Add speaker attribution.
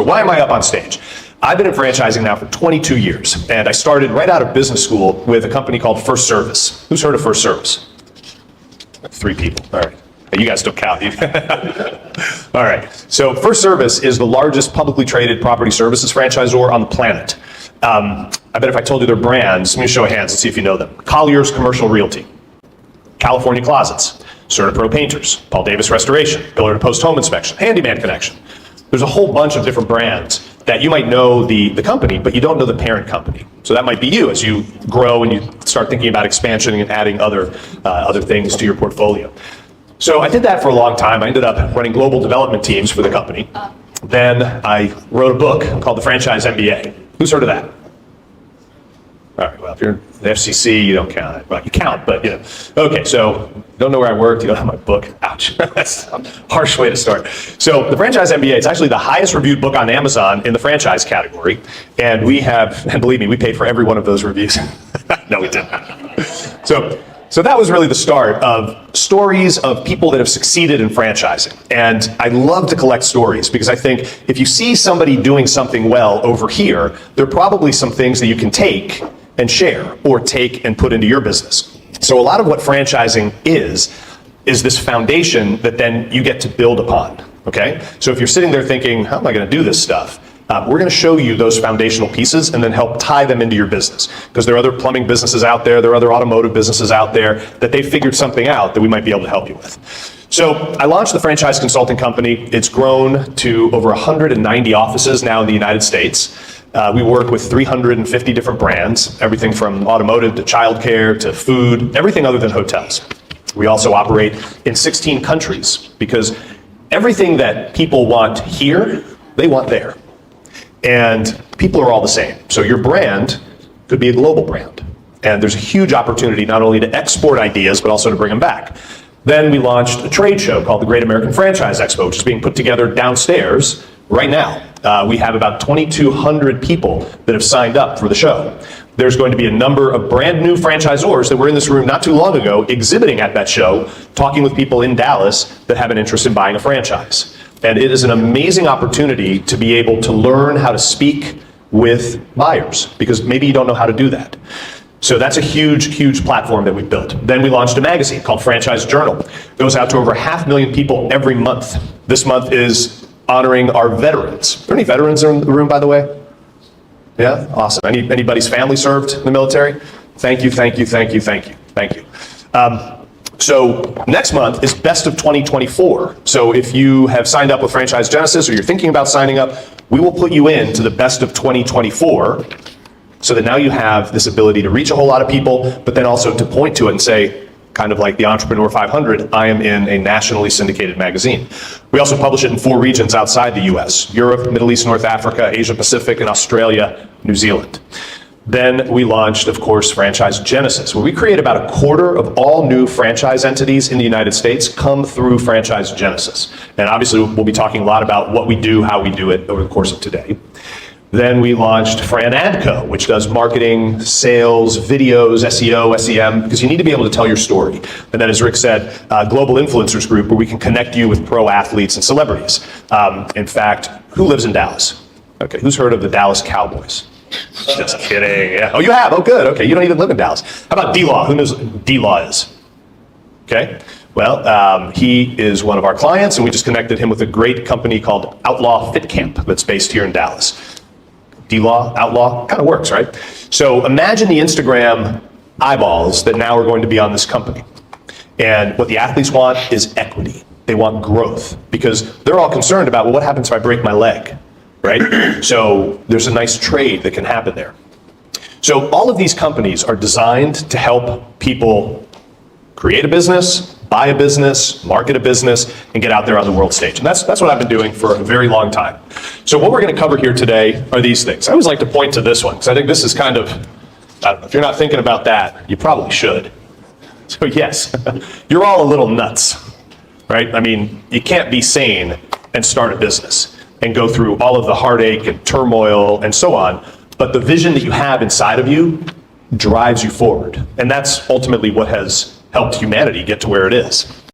Speaker 1: So why am I up on stage? I've been in franchising now for 22 years, and I started right out of business school with a company called FirstService. Who's heard of FirstService? 3 people, all right. You guys don't count. All right, so FirstService is the largest publicly traded property services franchisor on the planet. I bet if I told you their brands, let me show of hands and see if you know them. Collier's Commercial Realty, California Closets, CertaPro Painters, Paul Davis Restoration, Builder to Post Home Inspection, Handyman Connection. There's a whole bunch of different brands that you might know the company, but you don't know the parent company. So that might be you as you grow and you start thinking about expansion and adding other things to your portfolio. So I did that for a long time. I ended up running global development teams for the company. Then I wrote a book called The Franchise MBA. Who's heard of that? All right, well, if you're in the FCC, you don't count. Well, you count, but you know. Okay, so you don't know where I worked, you don't have my book. Ouch, that's a harsh way to start. So The Franchise MBA, it's actually the highest reviewed book on Amazon in the franchise category. And we have, and believe me, we paid for every one of those reviews. No, we didn't. So that was really the start of stories of people that have succeeded in franchising. And I love to collect stories because I think if you see somebody doing something well over here, there are probably some things that you can take and share or take and put into your business. So a lot of what franchising is this foundation that then you get to build upon, okay? So if you're sitting there thinking, how am I gonna do this stuff? We're going to show you those foundational pieces and then help tie them into your business. Because there are other plumbing businesses out there, there are other automotive businesses out there that they've figured something out that we might be able to help you with. So I launched the franchise consulting company. It's grown to over 190 offices now in the United States. We work with 350 different brands, everything from automotive to childcare to food, everything other than hotels. We also operate in 16 countries because everything that people want here, they want there. And people are all the same. So your brand could be a global brand. And there's a huge opportunity not only to export ideas, but also to bring them back. Then we launched a trade show called the Great American Franchise Expo, which is being put together downstairs right now. We have about 2,200 people that have signed up for the show. There's going to be a number of brand new franchisors that were in this room not too long ago exhibiting at that show, talking with people in Dallas that have an interest in buying a franchise. And it is an amazing opportunity to be able to learn how to speak with buyers, because maybe you don't know how to do that. So that's a huge, huge platform that we've built. Then we launched a magazine called Franchise Journal. It goes out to over 500,000 people every month. This month is honoring our veterans. Are there any veterans in the room, by the way? Yeah, awesome. Anybody's family served in the military? Thank you, thank you, thank you, thank you, thank you. So next month is Best of 2024. So if you have signed up with Franchise Genesis or you're thinking about signing up, we will put you into the Best of 2024 so that now you have this ability to reach a whole lot of people, but then also to point to it and say, kind of like the Entrepreneur 500, I am in a nationally syndicated magazine. We also publish it in 4 regions outside the US: Europe, Middle East, North Africa, Asia Pacific, and Australia, New Zealand. Then we launched, of course, Franchise Genesis, where we create about 1/4 of all new franchise entities in the United States come through Franchise Genesis. And obviously, we'll be talking a lot about what we do, how we do it over the course of today. Then we launched FranAdCo, which does marketing, sales, videos, SEO, SEM, because you need to be able to tell your story. And then, as Rick said, Global Influencers Group, where we can connect you with pro athletes and celebrities. In fact, who lives in Dallas? Okay, who's heard of the Dallas Cowboys? Just kidding. Yeah. Oh, you have? Oh, good. Okay, you don't even live in Dallas. How about D-Law? Who knows what D-Law is? Okay. Well, he is one of our clients, and we just connected him with a great company called Outlaw Fit Camp that's based here in Dallas. D-Law, Outlaw, kind of works, right? So imagine the Instagram eyeballs that now are going to be on this company. And what the athletes want is equity. They want growth because they're all concerned about, well, what happens if I break my leg? Right? So there's a nice trade that can happen there. So all of these companies are designed to help people create a business, buy a business, market a business, and get out there on the world stage. And that's what I've been doing for a very long time. So what we're going to cover here today are these things. I always like to point to this one because I think this is kind of, I don't know, if you're not thinking about that, you probably should. So yes, you're all a little nuts, right? I mean, you can't be sane and start a business and go through all of the heartache and turmoil and so on. But the vision that you have inside of you drives you forward. And that's ultimately what has helped humanity get to where it is.